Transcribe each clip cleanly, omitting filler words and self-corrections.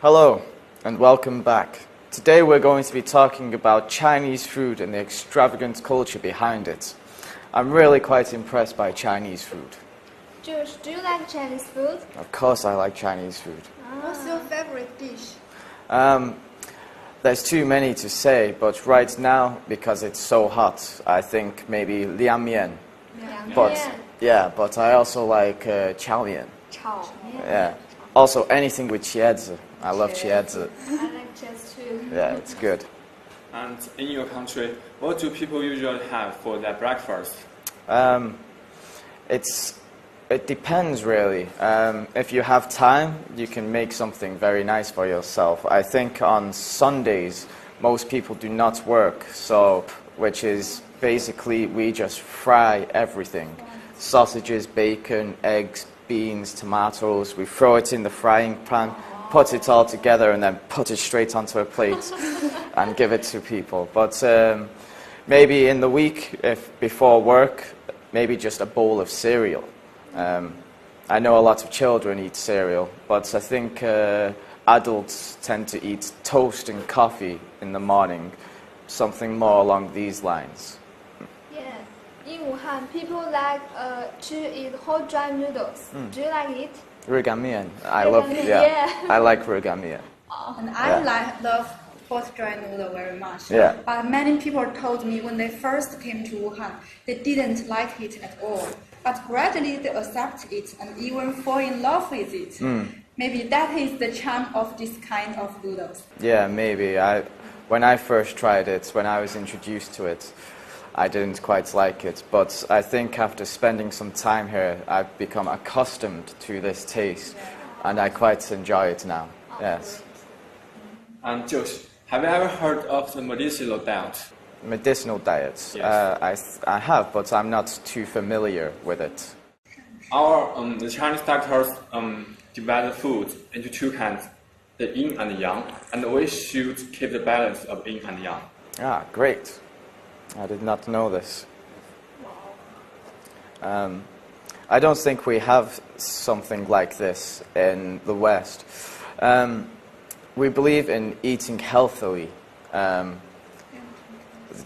Hello, and welcome back. Today we're going to be talking about Chinese food and the extravagant culture behind it. I'm really quite impressed by Chinese food. Josh, do you like Chinese food? Of course I like Chinese food. What's your favorite dish? There's too many to say, but right now, because it's so hot, I think maybe liang mian. But I also like chow mian. Yeah. Also anything with qiezi. I love qiezi. I like cheese too. Yeah, it's good. And in your country, what do people usually have for their breakfast? It depends really. If you have time, you can make something very nice for yourself. I think on Sundays, most people do not work, which is basically we just fry everything. Sausages, bacon, eggs, beans, tomatoes. We throw it in the frying pan, put it all together, and then put it straight onto a plate and give it to people. But maybe in the week, if before work, maybe just a bowl of cereal. I know a lot of children eat cereal, but I think adults tend to eat toast and coffee in the morning, something more along these lines. Yeah. In Wuhan, people like to eat hot dry noodles. Do you like it? Rugamian. Yeah. I like rugamian. And I love hot dry noodle very much. Yeah. But many people told me when they first came to Wuhan, they didn't like it at all. But gradually they accept it and even fall in love with it. Maybe that is the charm of this kind of noodles. Yeah, maybe. When I first tried it, when I was introduced to it, I didn't quite like it. But I think after spending some time here, I've become accustomed to this taste, and I quite enjoy it now. Yes. And Josh, have you ever heard of the medicinal diet? Medicinal diets. Yes. I have, but I'm not too familiar with it. The Chinese doctors divide food into two kinds, the yin and the yang, and we should keep the balance of yin and yang. Ah, great. I did not know this. I don't think we have something like this in the West. We believe in eating healthily.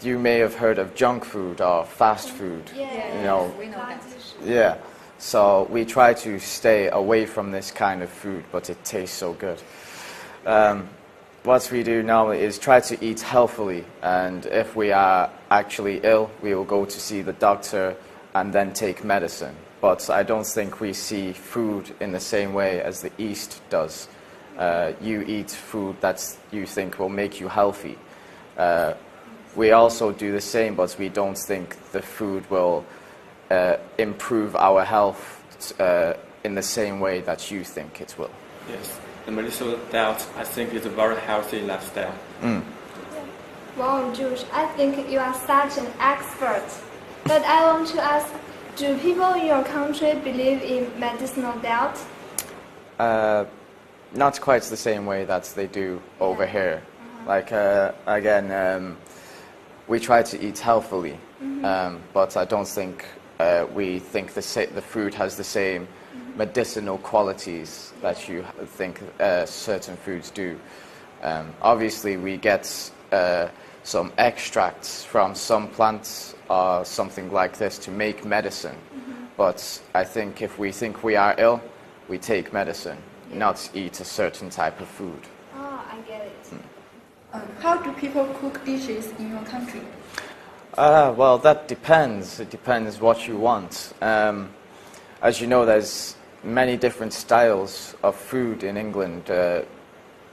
You may have heard of junk food or fast food. Yeah. We know that. Yeah. So we try to stay away from this kind of food, but it tastes so good. What we do now is try to eat healthily, and if we are actually ill, we will go to see the doctor and then take medicine. But I don't think we see food in the same way as the East does. You eat food that you think will make you healthy. We also do the same, but we don't think the food will improve our health in the same way that you think it will. Yes, the medicinal diet, I think, is a very healthy lifestyle. Wow, Josh, I think you are such an expert. But I want to ask, do people in your country believe in medicinal diet? Not quite the same way that they do over here. Like, again, we try to eat healthily, but I don't think we think the food has the same medicinal qualities that you think certain foods do. Obviously, we get some extracts from some plants or something like this to make medicine, but I think if we think we are ill, we take medicine, not eat a certain type of food. Oh, I get it. How do people cook dishes in your country? Well, that depends. It depends what you want. As you know, there's many different styles of food in England.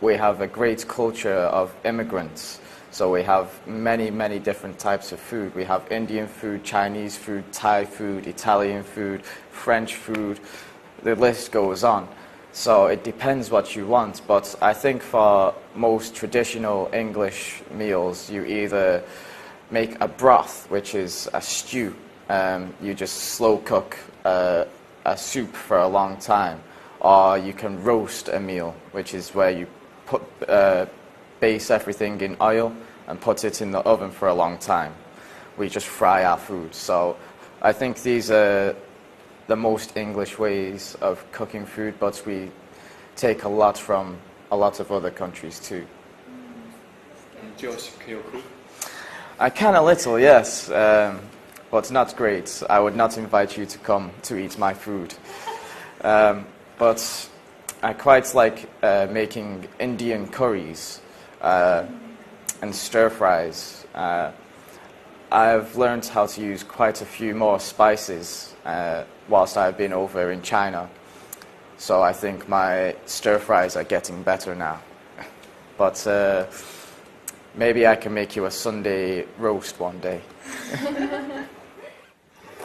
We have a great culture of immigrants, so we have many, many different types of food. We have Indian food, Chinese food, Thai food, Italian food, French food. The list goes on. So it depends what you want, but I think for most traditional English meals, you either make a broth, which is a stew. You just slow cook a soup for a long time, or you can roast a meal, which is where you base everything in oil and put it in the oven for a long time. We just fry our food. So I think these are the most English ways of cooking food, but we take a lot from a lot of other countries too. Josh, can you cook? I can a little, yes, but not great. I would not invite you to come to eat my food. But I quite like making Indian curries and stir fries. I've learned how to use quite a few more spices whilst I've been over in China. So I think my stir fries are getting better now. But maybe I can make you a Sunday roast one day.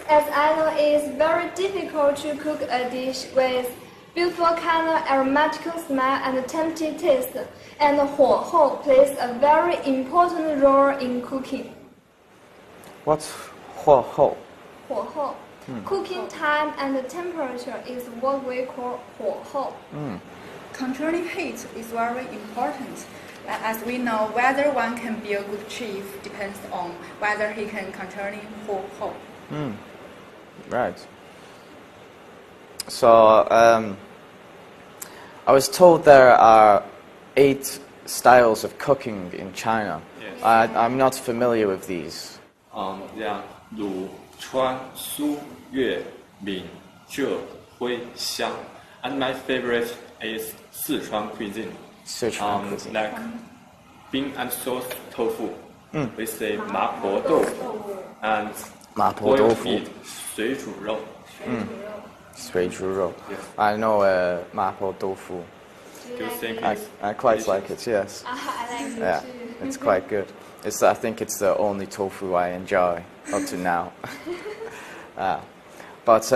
As I know, it is very difficult to cook a dish with beautiful color, aromatic smell, and tempting taste, and 火候 plays a very important role in cooking. What's 火候? 火候 Cooking time and temperature is what we call 火候. Controlling heat is very important. As we know, whether one can be a good chef depends on whether he can control 火候. Right. So, I was told there are 8 styles of cooking in China. Yes. I'm not familiar with these. They are 鲁、川、苏、粤、闽、浙、徽、湘. And my favorite is Sichuan cuisine. Sichuan cuisine. Like bean and sauce tofu. We say 麻婆豆腐 and 麻婆豆腐 boiled meat, 水煮肉. 水煮肉. Yes. I know 麻婆豆腐. Do you think I it's quite like it, yes. I like it Yeah, too. it's quite good. I think it's the only tofu I enjoy up to now. But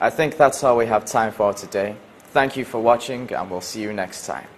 I think that's all we have time for today. Thank you for watching, and we'll see you next time.